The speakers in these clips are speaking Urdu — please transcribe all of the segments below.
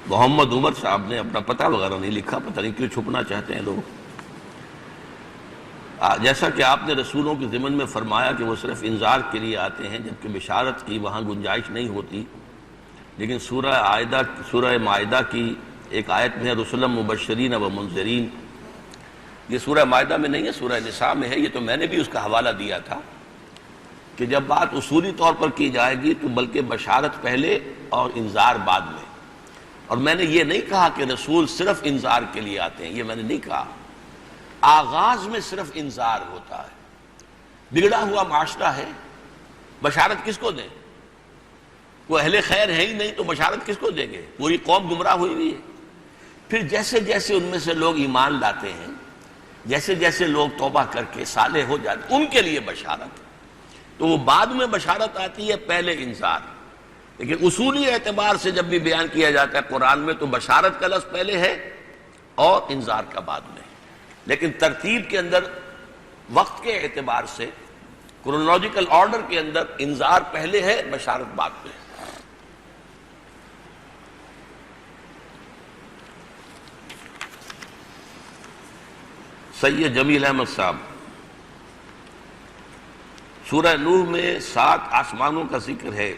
محمد عمر صاحب نے اپنا پتہ وغیرہ نہیں لکھا، پتہ نہیں کیوں چھپنا چاہتے ہیں لوگ۔ جیسا کہ آپ نے رسولوں کے ضمن میں فرمایا کہ وہ صرف انذار کے لیے آتے ہیں، جبکہ بشارت کی وہاں گنجائش نہیں ہوتی، لیکن سورہ مائدہ کی ایک آیت میں ہے رسلا مبشرین و منذرین، یہ سورہ مائدہ میں نہیں ہے، سورہ نساء میں ہے۔ یہ تو میں نے بھی اس کا حوالہ دیا تھا کہ جب بات اصولی طور پر کی جائے گی تو بلکہ بشارت پہلے اور انذار بعد میں، اور میں نے یہ نہیں کہا کہ رسول صرف انذار کے لیے آتے ہیں، یہ میں نے نہیں کہا۔ آغاز میں صرف انذار ہوتا ہے، بگڑا ہوا معاشرہ ہے، بشارت کس کو دیں؟ وہ اہل خیر ہے ہی نہیں تو بشارت کس کو دیں گے؟ پوری قوم گمراہ ہوئی ہوئی ہے۔ پھر جیسے جیسے ان میں سے لوگ ایمان لاتے ہیں، جیسے جیسے لوگ توبہ کر کے صالح ہو جاتے ہیں، ان کے لیے بشارت، تو وہ بعد میں بشارت آتی ہے، پہلے انذار۔ لیکن اصولی اعتبار سے جب بھی بیان کیا جاتا ہے قرآن میں تو بشارت کا لفظ پہلے ہے اور انذار کا بعد میں، لیکن ترتیب کے اندر وقت کے اعتبار سے کرونالوجیکل آرڈر کے اندر انذار پہلے ہے، بشارت بعد میں ہے۔ سید جمیل احمد صاحب، سورہ نوح میں 7 آسمانوں کا ذکر ہے،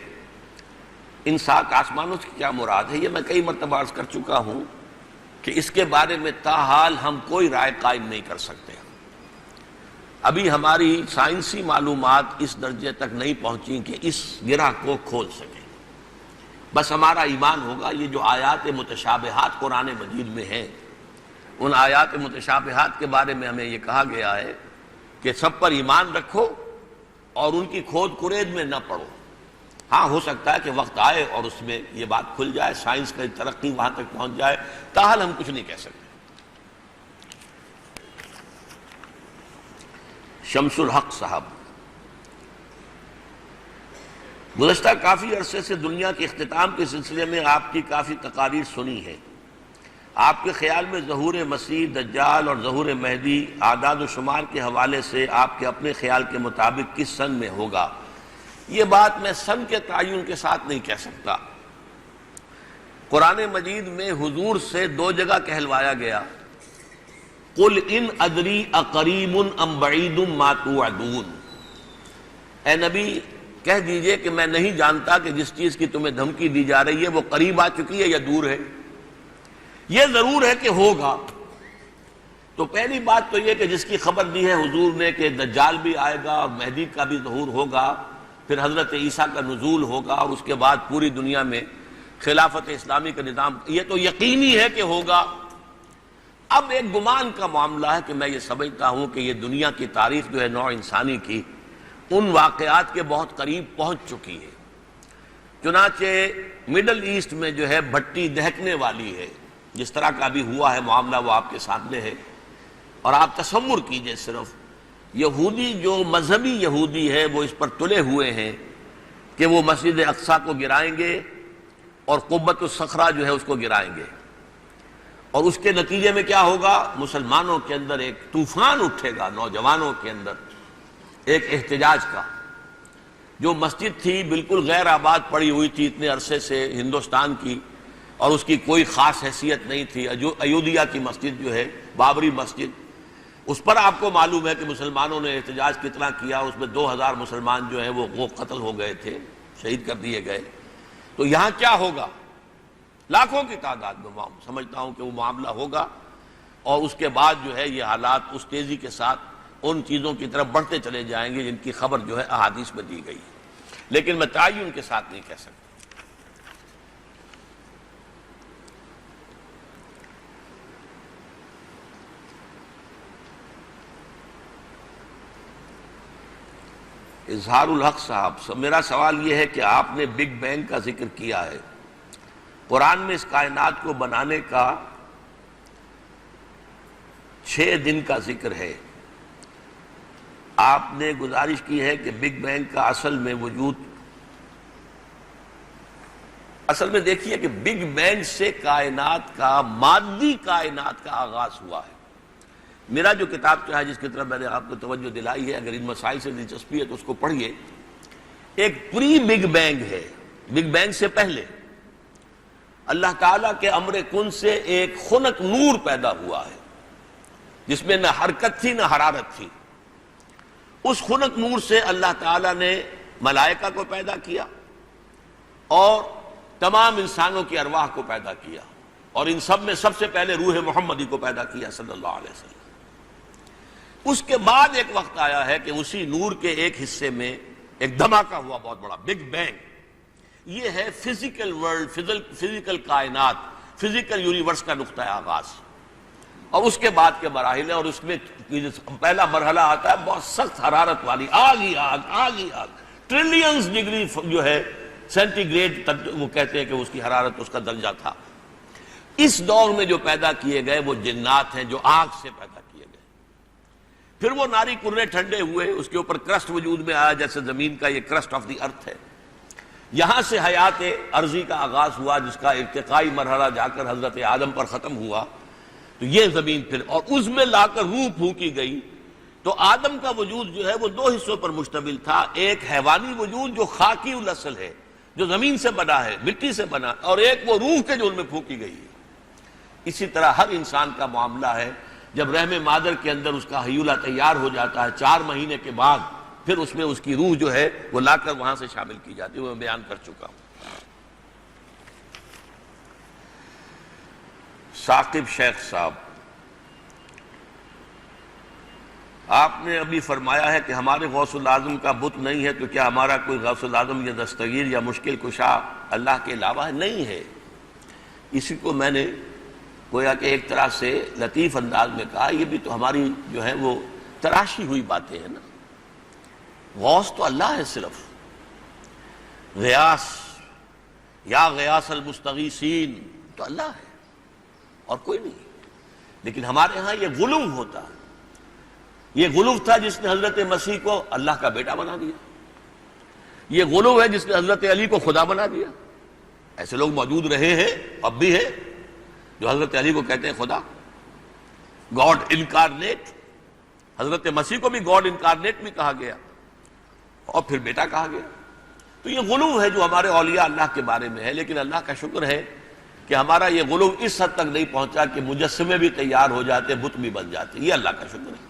ان 7 آسمانوں سے کیا مراد ہے؟ یہ میں کئی مرتبہ عرض کر چکا ہوں کہ اس کے بارے میں تاحال ہم کوئی رائے قائم نہیں کر سکتے۔ ابھی ہماری سائنسی معلومات اس درجے تک نہیں پہنچی کہ اس گرہ کو کھول سکیں۔ بس ہمارا ایمان ہوگا یہ جو آیات متشابہات قرآن مجید میں ہیں، ان آیات متشابہات کے بارے میں ہمیں یہ کہا گیا ہے کہ سب پر ایمان رکھو اور ان کی کھود کرید میں نہ پڑو۔ ہاں، ہو سکتا ہے کہ وقت آئے اور اس میں یہ بات کھل جائے، سائنس کی ترقی وہاں تک پہنچ جائے، تاحال ہم کچھ نہیں کہہ سکتے۔ شمس الحق صاحب، گزشتہ کافی عرصے سے دنیا کے اختتام کے سلسلے میں آپ کی کافی تقاریر سنی ہے۔ آپ کے خیال میں ظہور مسیح دجال اور ظہور مہدی اعداد و شمار کے حوالے سے آپ کے اپنے خیال کے مطابق کس سن میں ہوگا؟ یہ بات میں سن کے تعین کے ساتھ نہیں کہہ سکتا۔ قرآن مجید میں حضور سے 2 جگہ کہلوایا گیا، قل ان ادری اقریب ام بعید ما توعدون، اے نبی کہہ دیجئے کہ میں نہیں جانتا کہ جس چیز کی تمہیں دھمکی دی جا رہی ہے وہ قریب آ چکی ہے یا دور ہے، یہ ضرور ہے کہ ہوگا۔ تو پہلی بات تو یہ کہ جس کی خبر دی ہے حضور نے کہ دجال بھی آئے گا اور مہدی کا بھی ظہور ہوگا، پھر حضرت عیسیٰ کا نزول ہوگا اور اس کے بعد پوری دنیا میں خلافت اسلامی کا نظام، یہ تو یقینی ہے کہ ہوگا۔ اب ایک گمان کا معاملہ ہے کہ میں یہ سمجھتا ہوں کہ یہ دنیا کی تاریخ جو ہے نوع انسانی کی ان واقعات کے بہت قریب پہنچ چکی ہے۔ چنانچہ مڈل ایسٹ میں جو ہے بھٹی دہکنے والی ہے، جس طرح کا بھی ہوا ہے معاملہ وہ آپ کے سامنے ہے۔ اور آپ تصور کیجئے صرف یہودی جو مذہبی یہودی ہے وہ اس پر تلے ہوئے ہیں کہ وہ مسجد اقصیٰ کو گرائیں گے اور قبۃ الصخرہ جو ہے اس کو گرائیں گے، اور اس کے نتیجے میں کیا ہوگا؟ مسلمانوں کے اندر ایک طوفان اٹھے گا، نوجوانوں کے اندر ایک احتجاج کا۔ جو مسجد تھی بالکل غیر آباد پڑی ہوئی تھی اتنے عرصے سے ہندوستان کی، اور اس کی کوئی خاص حیثیت نہیں تھی، ایودھیا کی مسجد جو ہے بابری مسجد، اس پر آپ کو معلوم ہے کہ مسلمانوں نے احتجاج کتنا کیا، اس میں 2000 مسلمان جو ہیں وہ قتل ہو گئے تھے، شہید کر دیے گئے۔ تو یہاں کیا ہوگا؟ لاکھوں کی تعداد میں سمجھتا ہوں کہ وہ معاملہ ہوگا، اور اس کے بعد جو ہے یہ حالات اس تیزی کے ساتھ ان چیزوں کی طرف بڑھتے چلے جائیں گے جن کی خبر جو ہے احادیث میں دی گئی ہے، لیکن میں تعین کے ساتھ نہیں کہہ سکتا۔ اظہار الحق صاحب، میرا سوال یہ ہے کہ آپ نے بگ بینگ کا ذکر کیا ہے، قرآن میں اس کائنات کو بنانے کا 6 دن کا ذکر ہے۔ آپ نے گزارش کی ہے کہ بگ بینگ کا اصل میں دیکھیے کہ بگ بینگ سے کائنات کا، مادی کائنات کا آغاز ہوا ہے۔ میرا جو کتاب ہے جس کی طرف میں نے آپ کو توجہ دلائی ہے، اگر ان مسائل سے دلچسپی ہے تو اس کو پڑھیے، ایک پری بگ بینگ ہے، بگ بینگ سے پہلے اللہ تعالیٰ کے امر کن سے ایک خنک نور پیدا ہوا ہے جس میں نہ حرکت تھی نہ حرارت تھی. اس خنک نور سے اللہ تعالیٰ نے ملائکہ کو پیدا کیا اور تمام انسانوں کی ارواح کو پیدا کیا، اور ان سب میں سب سے پہلے روح محمدی کو پیدا کیا صلی اللہ علیہ وسلم. اس کے بعد ایک وقت آیا ہے کہ اسی نور کے ایک حصے میں ایک دھماکہ ہوا بہت بڑا، بگ بینگ. یہ ہے فزیکل ورلڈ، فزیکل کائنات، فزیکل یونیورس کا نقطہ آغاز. اور اس کے بعد کے مراحل ہیں، اور اس میں پہلا مرحلہ آتا ہے بہت سخت حرارت والی، آگ ہی آگ، آگ ہی آگ، ٹریلینز ڈگری جو ہے سینٹی گریڈ وہ کہتے ہیں کہ اس کی حرارت، اس کا درجہ تھا. اس دور میں جو پیدا کیے گئے وہ جنات ہیں جو آگ سے پیدا کیے گئے. پھر وہ ناری کرے ٹھنڈے ہوئے، اس کے اوپر کرسٹ وجود میں آیا، جیسے زمین کا یہ کرسٹ آف دی ارتھ ہے. یہاں سے حیات ارضی کا آغاز ہوا جس کا ارتقائی مرحلہ جا کر حضرت آدم پر ختم ہوا. تو یہ زمین پھر، اور اس میں لا کر روح پھونکی گئی. تو آدم کا وجود جو ہے وہ دو حصوں پر مشتمل تھا، ایک حیوانی وجود جو خاکی الاصل ہے، جو زمین سے بنا ہے، مٹی سے بنا، اور ایک وہ روح کے جو ان میں پھونکی گئی ہے. اسی طرح ہر انسان کا معاملہ ہے، جب رحم مادر کے اندر اس کا حیولہ تیار ہو جاتا ہے 4 مہینے کے بعد، پھر اس میں اس کی روح جو ہے وہ لا کر وہاں سے شامل کی جاتی ہے. وہ میں بیان کر چکا ہوں. ثاقب شیخ صاحب، آپ نے ابھی فرمایا ہے کہ ہمارے غوث الاعظم کا بت نہیں ہے، تو کیا ہمارا کوئی غوث الاعظم یا دستگیر یا مشکل کشا اللہ کے علاوہ نہیں ہے؟ اسی کو میں نے گویا کہ ایک طرح سے لطیف انداز میں کہا، یہ بھی تو ہماری جو ہے وہ تراشی ہوئی باتیں ہیں نا. غوث تو اللہ ہے صرف، غیاث یا غیاث المستغیثین تو اللہ ہے اور کوئی نہیں. لیکن ہمارے ہاں یہ غلو ہوتا ہے. یہ غلو تھا جس نے حضرت مسیح کو اللہ کا بیٹا بنا دیا. یہ غلو ہے جس نے حضرت علی کو خدا بنا دیا. ایسے لوگ موجود رہے ہیں، اب بھی ہے، جو حضرت علی کو کہتے ہیں خدا، گاڈ انکارنیٹ. حضرت مسیح کو بھی گاڈ انکارنیٹ بھی کہا گیا اور پھر بیٹا کہا گیا. تو یہ غلو ہے جو ہمارے اولیاء اللہ کے بارے میں ہے. لیکن اللہ کا شکر ہے کہ ہمارا یہ غلو اس حد تک نہیں پہنچا کہ مجسمے بھی تیار ہو جاتے، بت بھی بن جاتے. یہ اللہ کا شکر ہے.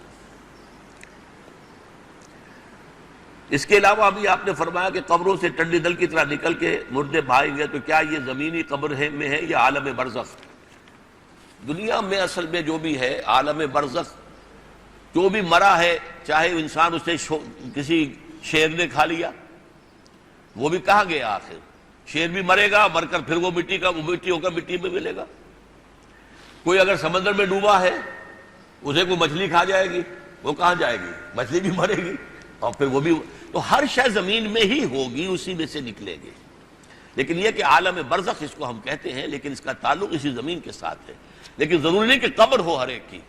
اس کے علاوہ ابھی آپ نے فرمایا کہ قبروں سے ٹنڈی دل کی طرح نکل کے مردے بھائیں گے، تو کیا یہ زمینی قبر میں ہے یا عالم برزخ؟ دنیا میں اصل میں جو بھی ہے عالم برزخ، جو بھی مرا ہے، چاہے انسان اسے کسی شیر نے کھا لیا، وہ بھی کہاں گیا آخر؟ شیر بھی مرے گا، مر کر پھر وہ مٹی ہو کر مٹی میں ملے گا. کوئی اگر سمندر میں ڈوبا ہے، اسے کوئی مچھلی کھا جائے گی، وہ کہاں جائے گی؟ مچھلی بھی مرے گی اور پھر وہ بھی. تو ہر شے زمین میں ہی ہوگی، اسی میں سے نکلے گے. لیکن یہ کہ عالم برزخ اس کو ہم کہتے ہیں، لیکن اس کا تعلق اسی زمین کے ساتھ ہے. لیکن ضروری نہیں کہ قبر ہو ہر ایک کی.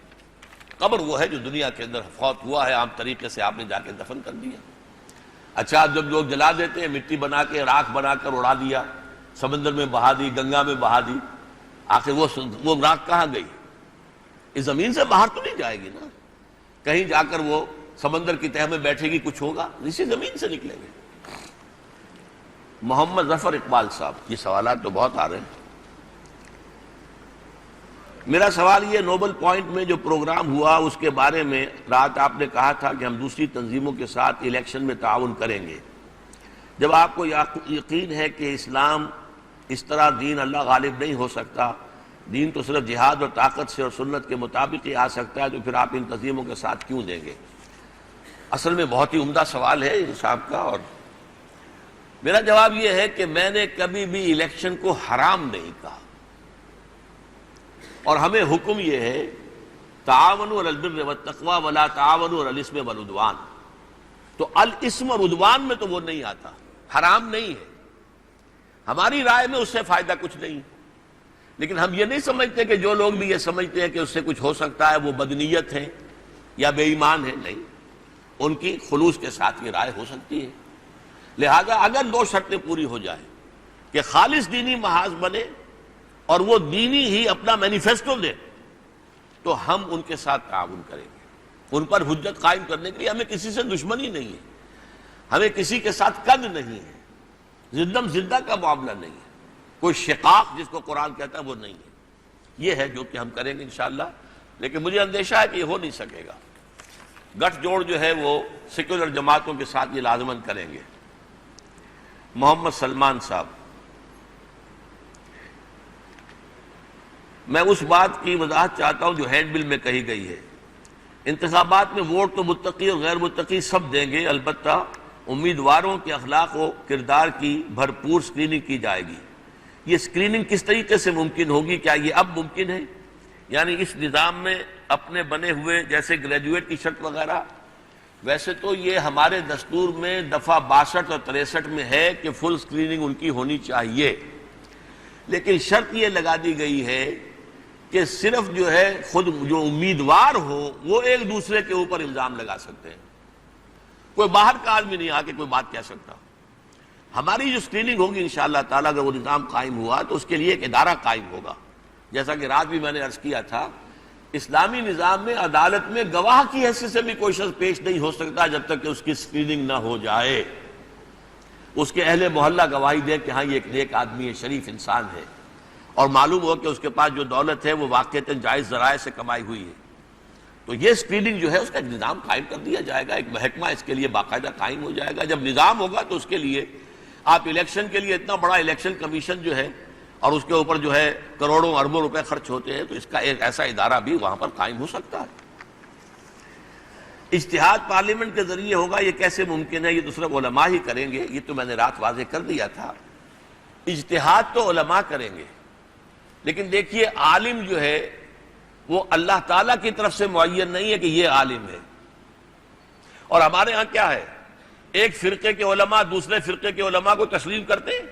قبر وہ ہے جو دنیا کے اندر فوت ہوا ہے، عام طریقے سے آپ نے جا کے دفن کر دیا. اچھا، جب لوگ جلا دیتے ہیں، مٹی بنا کے راکھ بنا کر اڑا دیا، سمندر میں بہا دی، گنگا میں بہا دی، آخر وہ راکھ کہاں گئی؟ اس زمین سے باہر تو نہیں جائے گی نا. کہیں جا کر وہ سمندر کی تہہ میں بیٹھے گی، کچھ ہوگا؟ اسی زمین سے نکلے گے. محمد ظفر اقبال صاحب، یہ سوالات تو بہت آ رہے ہیں. میرا سوال یہ، نوبل پوائنٹ میں جو پروگرام ہوا اس کے بارے میں رات آپ نے کہا تھا کہ ہم دوسری تنظیموں کے ساتھ الیکشن میں تعاون کریں گے. جب آپ کو یقین ہے کہ اسلام اس طرح دین اللہ غالب نہیں ہو سکتا، دین تو صرف جہاد اور طاقت سے اور سنت کے مطابق ہی آ سکتا ہے، تو پھر آپ ان تنظیموں کے ساتھ کیوں دیں گے؟ اصل میں بہت ہی عمدہ سوال ہے صاحب کا، اور میرا جواب یہ ہے کہ میں نے کبھی بھی الیکشن کو حرام نہیں کہا. اور ہمیں حکم یہ ہے، تعاونوا علی البر والتقوی ولا تعاونوا علی الاثم والعدوان. تو الاسم اور عدوان میں تو وہ نہیں آتا، حرام نہیں ہے. ہماری رائے میں اس سے فائدہ کچھ نہیں. لیکن ہم یہ نہیں سمجھتے کہ جو لوگ بھی یہ سمجھتے ہیں کہ اس سے کچھ ہو سکتا ہے وہ بدنیت ہے یا بے ایمان ہے. نہیں، ان کی خلوص کے ساتھ یہ رائے ہو سکتی ہے. لہذا اگر 2 شرطیں پوری ہو جائیں کہ خالص دینی محاذ بنے اور وہ دینی ہی اپنا مینیفیسٹو دے، تو ہم ان کے ساتھ تعاون کریں گے. ان پر حجت قائم کرنے کے لیے ہمیں کسی سے دشمنی نہیں ہے، ہمیں کسی کے ساتھ قد نہیں ہے، زدم زدہ کا معاملہ نہیں ہے. کوئی شقاق جس کو قرآن کہتا ہے وہ نہیں ہے. یہ ہے جو کہ ہم کریں گے انشاءاللہ، لیکن مجھے اندیشہ ہے کہ یہ ہو نہیں سکے گا. گٹھ جوڑ جو ہے وہ سیکولر جماعتوں کے ساتھ یہ لازمن کریں گے. محمد سلمان صاحب، میں اس بات کی وضاحت چاہتا ہوں جو ہینڈ بل میں کہی گئی ہے. انتخابات میں ووٹ تو متقی اور غیر متقی سب دیں گے، البتہ امیدواروں کے اخلاق و کردار کی بھرپور اسکریننگ کی جائے گی. یہ اسکریننگ کس طریقے سے ممکن ہوگی؟ کیا یہ اب ممکن ہے؟ یعنی اس نظام میں اپنے بنے ہوئے جیسے گریجویٹ کی شرط وغیرہ، ویسے تو یہ ہمارے دستور میں دفعہ 62 اور 63 میں ہے کہ فل اسکریننگ ان کی ہونی چاہیے، لیکن شرط یہ لگا دی گئی ہے کہ صرف جو ہے خود جو امیدوار ہو وہ ایک دوسرے کے اوپر الزام لگا سکتے ہیں، کوئی باہر کا آدمی نہیں آ کے کوئی بات کہہ سکتا. ہماری جو اسکریننگ ہوگی انشاءاللہ تعالیٰ اگر وہ نظام قائم ہوا تو اس کے لیے ایک ادارہ قائم ہوگا. جیسا کہ رات بھی میں نے عرض کیا تھا، اسلامی نظام میں عدالت میں گواہ کی حیثیت سے بھی کوئی شخص پیش نہیں ہو سکتا جب تک کہ اس کی اسکریننگ نہ ہو جائے. اس کے اہل محلہ گواہی دے کہ ہاں یہ ایک نیک آدمی ہے، شریف انسان ہے، اور معلوم ہو کہ اس کے پاس جو دولت ہے وہ واقعتاً جائز ذرائع سے کمائی ہوئی ہے. تو یہ اسکریننگ جو ہے اس کا نظام قائم کر دیا جائے گا، ایک محکمہ اس کے لیے باقاعدہ قائم ہو جائے گا. جب نظام ہوگا تو اس کے لیے آپ الیکشن کے لیے اتنا بڑا الیکشن کمیشن جو ہے اور اس کے اوپر جو ہے کروڑوں اربوں روپے خرچ ہوتے ہیں، تو اس کا ایک ایسا ادارہ بھی وہاں پر قائم ہو سکتا ہے. اجتہاد پارلیمنٹ کے ذریعے ہوگا، یہ کیسے ممکن ہے؟ یہ تو صرف علماء ہی کریں گے. یہ تو میں نے رات واضح کر دیا تھا. اجتہاد تو علماء کریں گے، لیکن دیکھیے عالم جو ہے وہ اللہ تعالیٰ کی طرف سے معین نہیں ہے کہ یہ عالم ہے. اور ہمارے ہاں کیا ہے، ایک فرقے کے علماء دوسرے فرقے کے علماء کو تسلیم کرتے ہیں؟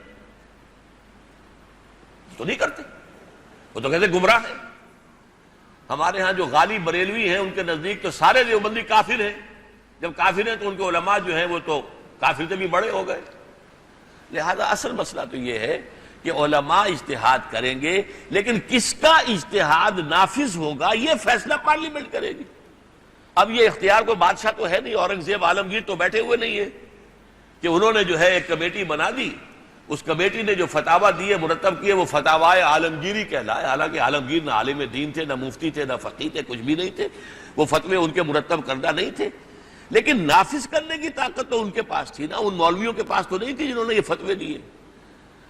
تو نہیں کرتے، وہ تو کہتے گمراہ ہیں. ہمارے ہاں جو غالی بریلوی ہیں ان کے نزدیک تو سارے دیوبندی کافر ہیں. جب کافر ہیں تو ان کے علماء جو ہیں وہ تو کافر سے بھی بڑے ہو گئے. لہذا اصل مسئلہ تو یہ ہے کہ علماء اجتہاد کریں گے، لیکن کس کا اجتہاد نافذ ہوگا یہ فیصلہ پارلیمنٹ کرے گی. اب یہ اختیار کوئی بادشاہ تو ہے نہیں، اورنگزیب عالمگیر تو بیٹھے ہوئے نہیں ہے کہ انہوں نے جو ہے ایک کمیٹی بنا دی، اس کمیٹی نے جو فتاوی دیے مرتب کیے وہ فتاوی عالمگیری کہلائے. حالانکہ عالمگیر نہ عالم دین تھے، نہ مفتی تھے، نہ فقیہ تھے، کچھ بھی نہیں تھے. وہ فتوے ان کے مرتب کردہ نہیں تھے، لیکن نافذ کرنے کی طاقت تو ان کے پاس تھی نا. ان مولویوں کے پاس تو نہیں تھی جنہوں نے یہ فتوے دیے.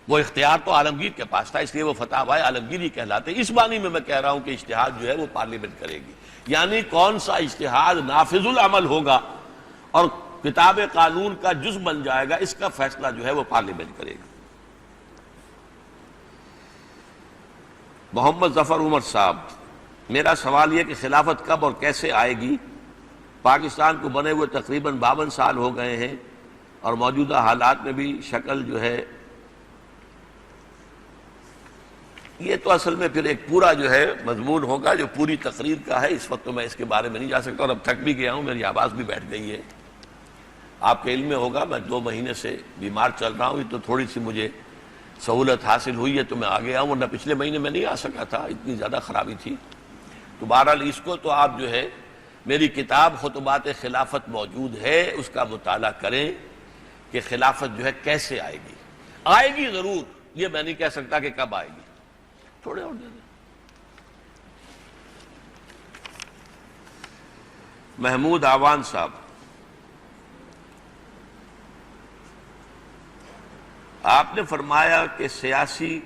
وہ اختیار تو عالمگیر کے پاس تھا، اس لیے وہ فتاوی عالمگیری کہلاتے. اس معنی میں کہہ رہا ہوں کہ اجتہاد جو ہے وہ پارلیمنٹ کرے گی. یعنی کون سا اجتہاد نافذ العمل ہوگا اور کتاب قانون کا جز بن جائے گا، اس کا فیصلہ جو ہے وہ پارلیمنٹ کرے گی. محمد ظفر عمر صاحب، میرا سوال یہ کہ خلافت کب اور کیسے آئے گی؟ پاکستان کو بنے ہوئے تقریباً 52 سال ہو گئے ہیں اور موجودہ حالات میں بھی شکل جو ہے، یہ تو اصل میں پھر ایک پورا جو ہے مضمون ہوگا جو پوری تقریر کا ہے. اس وقت تو میں اس کے بارے میں نہیں جا سکتا، اور اب تھک بھی گیا ہوں، میری آواز بھی بیٹھ گئی ہے. آپ کے علم میں ہوگا میں 2 مہینے سے بیمار چل رہا ہوں. یہ تو تھوڑی سی مجھے سہولت حاصل ہوئی ہے تو میں آ گیا ہوں، ورنہ پچھلے مہینے میں نہیں آ سکا تھا، اتنی زیادہ خرابی تھی. تو بہرحال اس کو تو آپ جو ہے میری کتاب خطبات خلافت موجود ہے، اس کا مطالعہ کریں کہ خلافت جو ہے کیسے آئے گی. آئے گی ضرور، یہ میں نہیں کہہ سکتا کہ کب آئے گی. تھوڑے اور دے دیں. محمود آوان صاحب، آپ نے فرمایا کہ سیاسی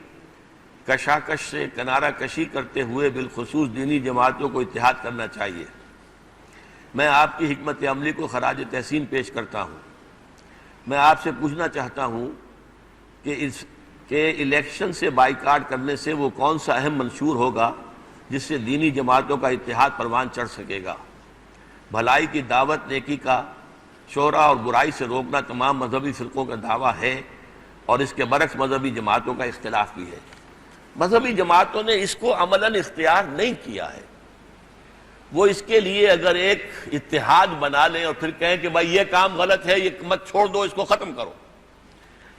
کشاکش سے کنارہ کشی کرتے ہوئے بالخصوص دینی جماعتوں کو اتحاد کرنا چاہیے. میں آپ کی حکمت عملی کو خراج تحسین پیش کرتا ہوں. میں آپ سے پوچھنا چاہتا ہوں کہ الیکشن سے بائیکاٹ کرنے سے وہ کون سا اہم منشور ہوگا جس سے دینی جماعتوں کا اتحاد پروان چڑھ سکے گا؟ بھلائی کی دعوت، نیکی کا شورا اور برائی سے روکنا تمام مذہبی فرقوں کا دعویٰ ہے، اور اس کے برعکس مذہبی جماعتوں کا اختلاف بھی ہے. مذہبی جماعتوں نے اس کو عملاً اختیار نہیں کیا ہے. وہ اس کے لیے اگر ایک اتحاد بنا لیں اور پھر کہیں کہ بھائی یہ کام غلط ہے، یہ مت چھوڑ دو، اس کو ختم کرو،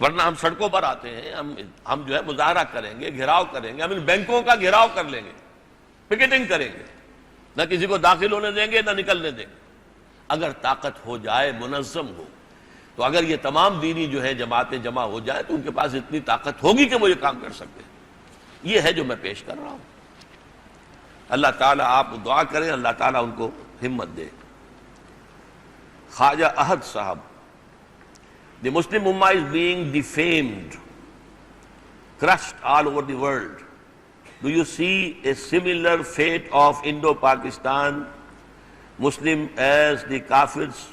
ورنہ ہم سڑکوں پر آتے ہیں، ہم جو ہے مظاہرہ کریں گے، گھیراؤ کریں گے، ہم ان بینکوں کا گھیراؤ کر لیں گے، پکیٹنگ کریں گے، نہ کسی کو داخل ہونے دیں گے نہ نکلنے دیں گے. اگر طاقت ہو جائے، منظم ہو، تو تو اگر یہ تمام دینی جو ہے جماعتیں جمع ہو جائیں تو ان کے پاس اتنی طاقت ہوگی کہ وہ یہ کام کر سکتے ہیں۔ یہ ہے جو میں پیش کر رہا ہوں۔ اللہ تعالیٰ آپ دعا کریں، اللہ تعالیٰ ان کو ہمت دے۔ خواجہ احد صاحب: The Muslim Ummah is being defamed, crushed all over the world. Do you see a similar fate of Indo-Pakistan Muslim as the Kafirs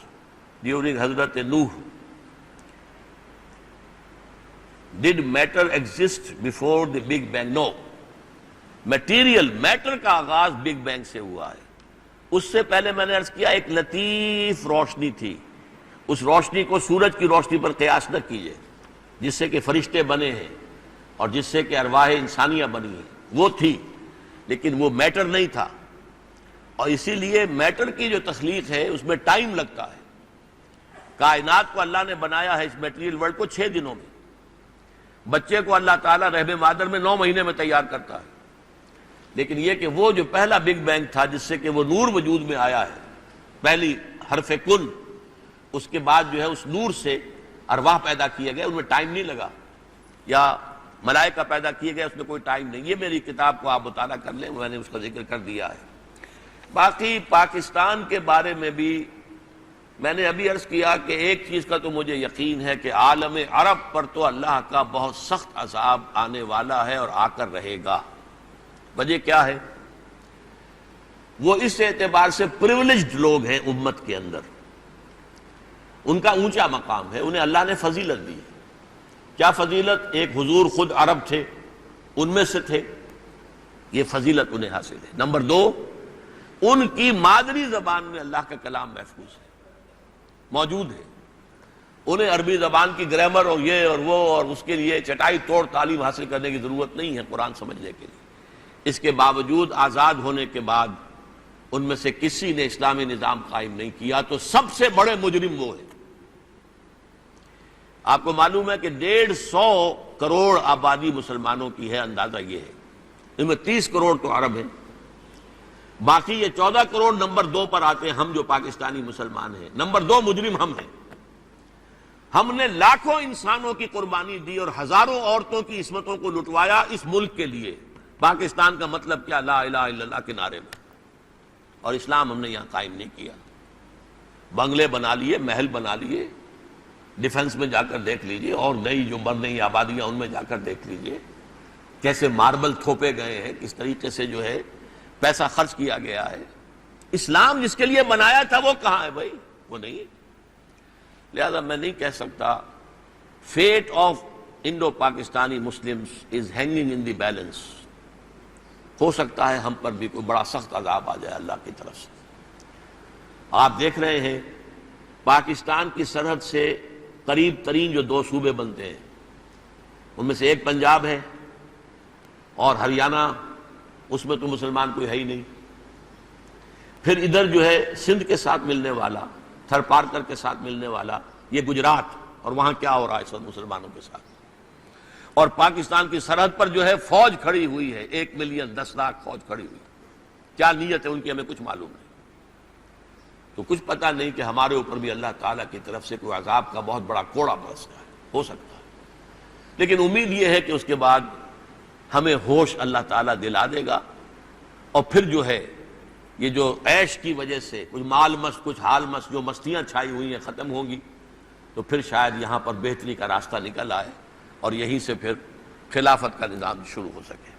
during Hazrat Nuh? Did matter exist before the Big Bang? No. Material matter کا آغاز بگ بینگ سے ہوا ہے۔ اس سے پہلے میں نے عرض کیا ایک لطیف روشنی تھی، اس روشنی کو سورج کی روشنی پر قیاس نہ کیجیے جس سے کہ فرشتے بنے ہیں اور جس سے کہ ارواح انسانیہ بنی ہیں، وہ تھی، لیکن وہ میٹر نہیں تھا۔ اور اسی لیے میٹر کی جو تخلیق ہے اس میں ٹائم لگتا ہے۔ کائنات کو اللہ نے بنایا ہے اس میٹیریل ورلڈ کو 6 دنوں میں۔ بچے کو اللہ تعالیٰ رحم مادر میں 9 مہینے میں تیار کرتا ہے، لیکن یہ کہ وہ جو پہلا بگ بینگ تھا جس سے کہ وہ نور وجود میں آیا ہے، پہلی حرف کن، اس کے بعد جو ہے اس نور سے ارواح پیدا کیے گئے، ان میں ٹائم نہیں لگا، یا ملائکہ پیدا کیے گئے، اس میں کوئی ٹائم نہیں۔ یہ میری کتاب کو آپ مطالعہ کر لیں، میں نے اس کا ذکر کر دیا ہے۔ باقی پاکستان کے بارے میں بھی میں نے ابھی عرض کیا کہ ایک چیز کا تو مجھے یقین ہے کہ عالم عرب پر تو اللہ کا بہت سخت عذاب آنے والا ہے اور آ کر رہے گا۔ وجہ کیا ہے؟ وہ اس اعتبار سے پریولیجڈ لوگ ہیں امت کے اندر، ان کا اونچا مقام ہے، انہیں اللہ نے فضیلت دی۔ کیا فضیلت؟ ایک حضور خود عرب تھے، ان میں سے تھے، یہ فضیلت انہیں حاصل ہے۔ نمبر 2، ان کی مادری زبان میں اللہ کا کلام محفوظ ہے، موجود ہے۔ انہیں عربی زبان کی گرامر اور یہ اور وہ اور اس کے لیے چٹائی توڑ تعلیم حاصل کرنے کی ضرورت نہیں ہے قرآن سمجھنے کے لیے۔ اس کے باوجود آزاد ہونے کے بعد ان میں سے کسی نے اسلامی نظام قائم نہیں کیا، تو سب سے بڑے مجرم وہ ہیں۔ آپ کو معلوم ہے کہ 150 کروڑ آبادی مسلمانوں کی ہے، اندازہ یہ ہے، ان میں 30 کروڑ تو عرب ہیں، باقی یہ 14 کروڑ نمبر 2 پر آتے ہیں، ہم جو پاکستانی مسلمان ہیں۔ نمبر 2 مجرم ہم ہیں۔ ہم نے لاکھوں انسانوں کی قربانی دی اور ہزاروں عورتوں کی عصمتوں کو لٹوایا اس ملک کے لیے۔ پاکستان کا مطلب کیا؟ لا الہ الا اللہ کے نعرے میں، اور اسلام ہم نے یہاں قائم نہیں کیا۔ بنگلے بنا لیے، محل بنا لیے، ڈیفنس میں جا کر دیکھ لیجئے، اور نئی جو بن رہی آبادیاں ان میں جا کر دیکھ لیجئے کیسے ماربل تھوپے گئے ہیں، کس طریقے سے جو ہے پیسہ خرچ کیا گیا ہے۔ اسلام جس کے لیے بنایا تھا وہ کہاں ہے بھائی؟ وہ نہیں ہے۔ لہذا میں نہیں کہہ سکتا fate of Indo Pakistani Muslims is hanging in the balance. ہو سکتا ہے ہم پر بھی کوئی بڑا سخت عذاب آ جائے اللہ کی طرف سے۔ آپ دیکھ رہے ہیں پاکستان کی سرحد سے قریب ترین جو 2 صوبے بنتے ہیں ان میں سے ایک پنجاب ہے اور ہریانہ، اس میں تو مسلمان کوئی ہے ہی نہیں۔ پھر ادھر جو ہے سندھ کے ساتھ ملنے والا، تھر پارکر کے ساتھ ملنے والا یہ گجرات، اور وہاں کیا ہو رہا ہے سب مسلمانوں کے ساتھ۔ اور پاکستان کی سرحد پر جو ہے فوج کھڑی ہوئی ہے، 1 ملین 10 لاکھ فوج کھڑی ہوئی۔ کیا نیت ہے ان کی ہمیں کچھ معلوم نہیں۔ تو کچھ پتہ نہیں کہ ہمارے اوپر بھی اللہ تعالیٰ کی طرف سے کوئی عذاب کا بہت بڑا کوڑا برس رہا ہے، ہو سکتا ہے۔ لیکن امید یہ ہے کہ اس کے بعد ہمیں ہوش اللہ تعالیٰ دلا دے گا، اور پھر جو ہے یہ جو عیش کی وجہ سے کچھ مال مست کچھ حال مست جو مستیاں چھائی ہوئی ہیں ختم ہوں گی، تو پھر شاید یہاں پر بہتری کا راستہ نکل آئے اور یہیں سے پھر خلافت کا نظام شروع ہو سکے۔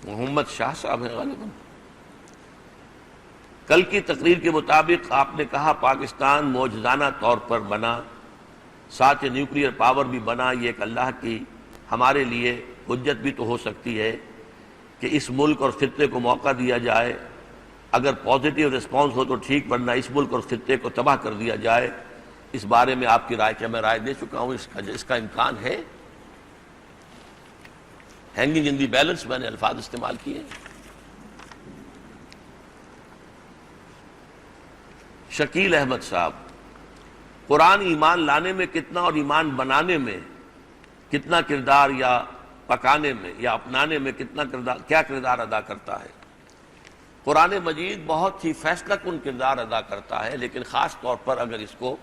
محمد شاہ صاحب ہیں غالباً۔ کل کی تقریر کے مطابق آپ نے کہا پاکستان معجزانہ طور پر بنا، ساتھ نیوکلیئر پاور بھی بنا، یہ ایک اللہ کی ہمارے لیے حجت بھی تو ہو سکتی ہے کہ اس ملک اور خطے کو موقع دیا جائے، اگر پازیٹیو رسپانس ہو تو ٹھیک، ورنہ اس ملک اور خطے کو تباہ کر دیا جائے۔ اس بارے میں آپ کی رائے کیا؟ میں رائے دے چکا ہوں، اس کا امکان ہے۔ ہینگنگ ان دی بیلنس میں نے الفاظ استعمال کیے۔ شکیل احمد صاحب، قرآن ایمان لانے میں کتنا اور ایمان بنانے میں کتنا کردار، یا پکانے میں یا اپنانے میں کتنا کردار، کیا کردار ادا کرتا ہے؟ قرآن مجید بہت ہی فیصلہ کن کردار ادا کرتا ہے، لیکن خاص طور پر اگر اس کو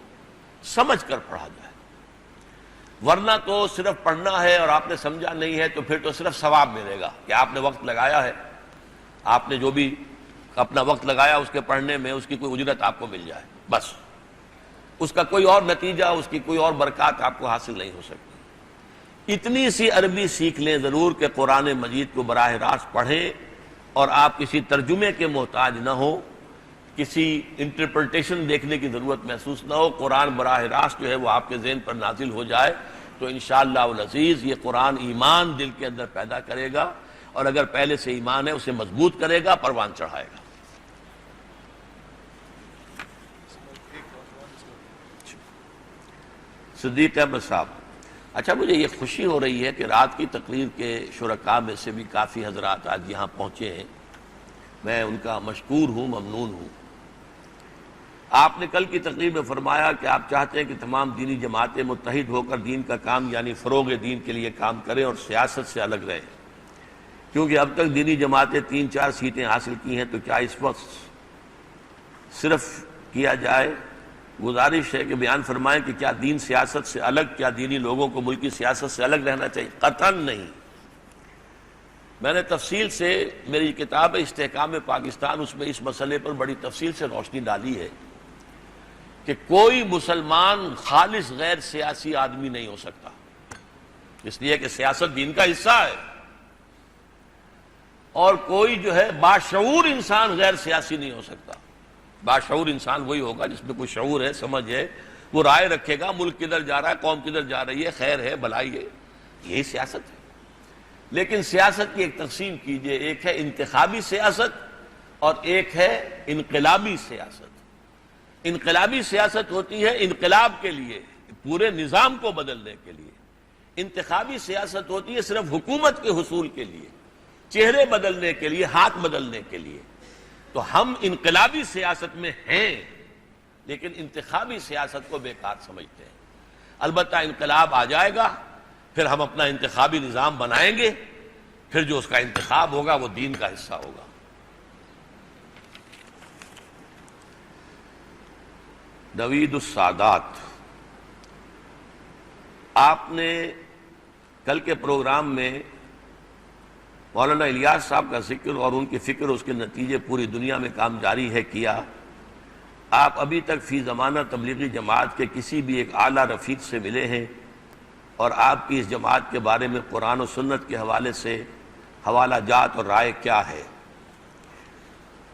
سمجھ کر پڑھا جائے، ورنہ تو صرف پڑھنا ہے اور آپ نے سمجھا نہیں ہے تو پھر تو صرف ثواب ملے گا کہ آپ نے وقت لگایا ہے، آپ نے جو بھی اپنا وقت لگایا اس کے پڑھنے میں، اس کی کوئی اجرت آپ کو مل جائے، بس اس کا کوئی اور نتیجہ، اس کی کوئی اور برکات آپ کو حاصل نہیں ہو سکتی۔ اتنی سی عربی سیکھ لیں ضرور کہ قرآن مجید کو براہ راست پڑھیں اور آپ کسی ترجمے کے محتاج نہ ہو، کسی انٹرپریٹیشن دیکھنے کی ضرورت محسوس نہ ہو، قرآن براہ راست جو ہے وہ آپ کے ذہن پر نازل ہو جائے تو انشاءاللہ العزیز یہ قرآن ایمان دل کے اندر پیدا کرے گا، اور اگر پہلے سے ایمان ہے اسے مضبوط کرے گا، پروان چڑھائے گا۔ صدیق احمد صاحب، اچھا مجھے یہ خوشی ہو رہی ہے کہ رات کی تقریر کے شرکاء میں سے بھی کافی حضرات آج یہاں پہنچے ہیں، میں ان کا مشکور ہوں، ممنون ہوں۔ آپ نے کل کی تقریر میں فرمایا کہ آپ چاہتے ہیں کہ تمام دینی جماعتیں متحد ہو کر دین کا کام یعنی فروغ دین کے لیے کام کریں اور سیاست سے الگ رہیں، کیونکہ اب تک دینی جماعتیں 3-4 سیٹیں حاصل کی ہیں، تو کیا اس وقت صرف کیا جائے؟ گزارش ہے کہ بیان فرمائیں کہ کیا دین سیاست سے الگ، کیا دینی لوگوں کو ملکی سیاست سے الگ رہنا چاہیے؟ قطعاً نہیں۔ میں نے تفصیل سے، میری کتاب استحکام پاکستان، اس میں اس مسئلے پر بڑی تفصیل سے روشنی ڈالی ہے کہ کوئی مسلمان خالص غیر سیاسی آدمی نہیں ہو سکتا، اس لیے کہ سیاست دین کا حصہ ہے، اور کوئی جو ہے باشعور انسان غیر سیاسی نہیں ہو سکتا۔ باشعور انسان وہی ہوگا جس میں کوئی شعور ہے، سمجھ ہے، وہ رائے رکھے گا ملک کدھر جا رہا ہے، قوم کدھر جا رہی ہے، خیر ہے، بھلائی ہے، یہی سیاست ہے۔ لیکن سیاست کی ایک تقسیم کیجئے، ایک ہے انتخابی سیاست اور ایک ہے انقلابی سیاست۔ انقلابی سیاست ہوتی ہے انقلاب کے لیے، پورے نظام کو بدلنے کے لیے۔ انتخابی سیاست ہوتی ہے صرف حکومت کے حصول کے لیے، چہرے بدلنے کے لیے، ہاتھ بدلنے کے لیے۔ تو ہم انقلابی سیاست میں ہیں، لیکن انتخابی سیاست کو بیکار سمجھتے ہیں۔ البتہ انقلاب آ جائے گا، پھر ہم اپنا انتخابی نظام بنائیں گے، پھر جو اس کا انتخاب ہوگا وہ دین کا حصہ ہوگا۔ نوید السادات، آپ نے کل کے پروگرام میں مولانا الیاس صاحب کا ذکر اور ان کی فکر، اس کے نتیجے پوری دنیا میں کام جاری ہے کیا۔ آپ ابھی تک فی زمانہ تبلیغی جماعت کے کسی بھی ایک اعلیٰ رفیق سے ملے ہیں، اور آپ کی اس جماعت کے بارے میں قرآن و سنت کے حوالے سے حوالہ جات اور رائے کیا ہے؟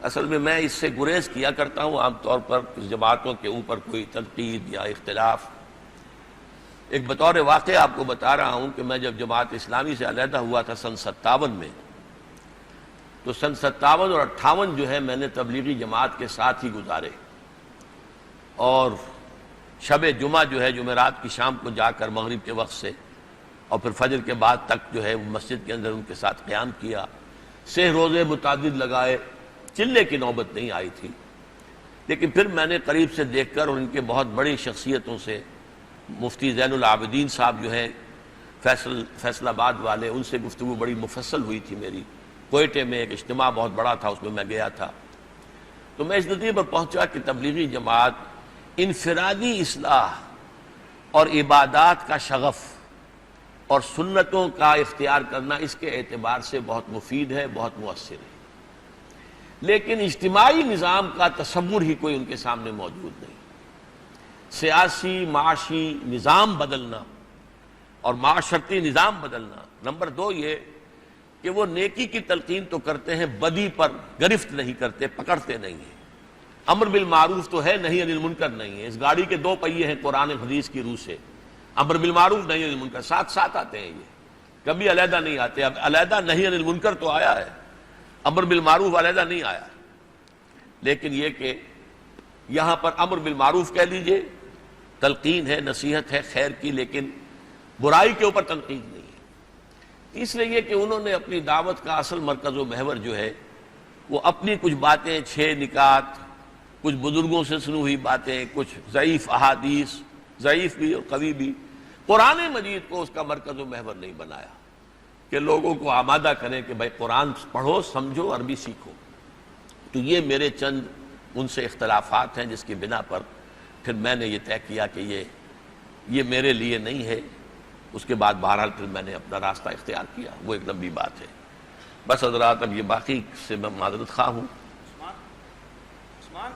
اصل میں اس سے گریز کیا کرتا ہوں عام طور پر اس جماعتوں کے اوپر کوئی تنقید یا اختلاف۔ ایک بطور واقعہ آپ کو بتا رہا ہوں کہ میں جب جماعت اسلامی سے علیحدہ ہوا تھا سن 57 میں، تو سن 57 اور 58 جو ہے میں نے تبلیغی جماعت کے ساتھ ہی گزارے، اور شب جمعہ جو ہے جمعرات کی شام کو جا کر مغرب کے وقت سے اور پھر فجر کے بعد تک جو ہے مسجد کے اندر ان کے ساتھ قیام کیا، سہ روزے متعدد لگائے، چلے کی نوبت نہیں آئی تھی۔ لیکن پھر میں نے قریب سے دیکھ کر اور ان کے بہت بڑی شخصیتوں سے، مفتی زین العابدین صاحب جو ہیں فیصل آباد والے، ان سے گفتگو بڑی مفصل ہوئی تھی میری۔ کوئٹے میں ایک اجتماع بہت بڑا تھا، اس میں گیا تھا، تو میں اس نتیجے پر پہنچا کہ تبلیغی جماعت انفرادی اصلاح اور عبادات کا شغف اور سنتوں کا اختیار کرنا اس کے اعتبار سے بہت مفید ہے، بہت مؤثر ہے، لیکن اجتماعی نظام کا تصور ہی کوئی ان کے سامنے موجود نہیں۔ سیاسی معاشی نظام بدلنا اور معاشرتی نظام بدلنا۔ نمبر 2 یہ کہ وہ نیکی کی تلقین تو کرتے ہیں، بدی پر گرفت نہیں کرتے، پکڑتے نہیں ہیں۔ امر بالمعروف تو ہے، نہی عن المنکر نہیں ہے۔ اس گاڑی کے 2 پہیے ہیں قرآن حدیث کی روح سے، امر بالمعروف نہی عن المنکر، ساتھ ساتھ آتے ہیں، یہ کبھی علیحدہ نہیں آتے۔ اب علیحدہ نہی عن المنکر تو آیا ہے، امر بالمعروف علیحدہ نہیں آیا، لیکن یہ کہ یہاں پر امر بالمعروف کہہ لیجئے، تلقین ہے، نصیحت ہے خیر کی، لیکن برائی کے اوپر تنقید نہیں ہے۔ اس لیے یہ کہ انہوں نے اپنی دعوت کا اصل مرکز و محور جو ہے وہ اپنی کچھ باتیں، 6 نکات، کچھ بزرگوں سے سنی ہوئی باتیں، کچھ ضعیف احادیث، ضعیف بھی اور قوی بھی، قرآن مجید کو اس کا مرکز و محور نہیں بنایا کہ لوگوں کو آمادہ کریں کہ بھائی قرآن پڑھو، سمجھو، عربی سیکھو۔ تو یہ میرے چند ان سے اختلافات ہیں جس کی بنا پر پھر میں نے یہ طے کیا کہ یہ میرے لیے نہیں ہے. اس کے بعد بہرحال پھر میں نے اپنا راستہ اختیار کیا. وہ ایک لمبی بات ہے. بس حضرات اب یہ باقی سے میں معذرت خواہ ہوں.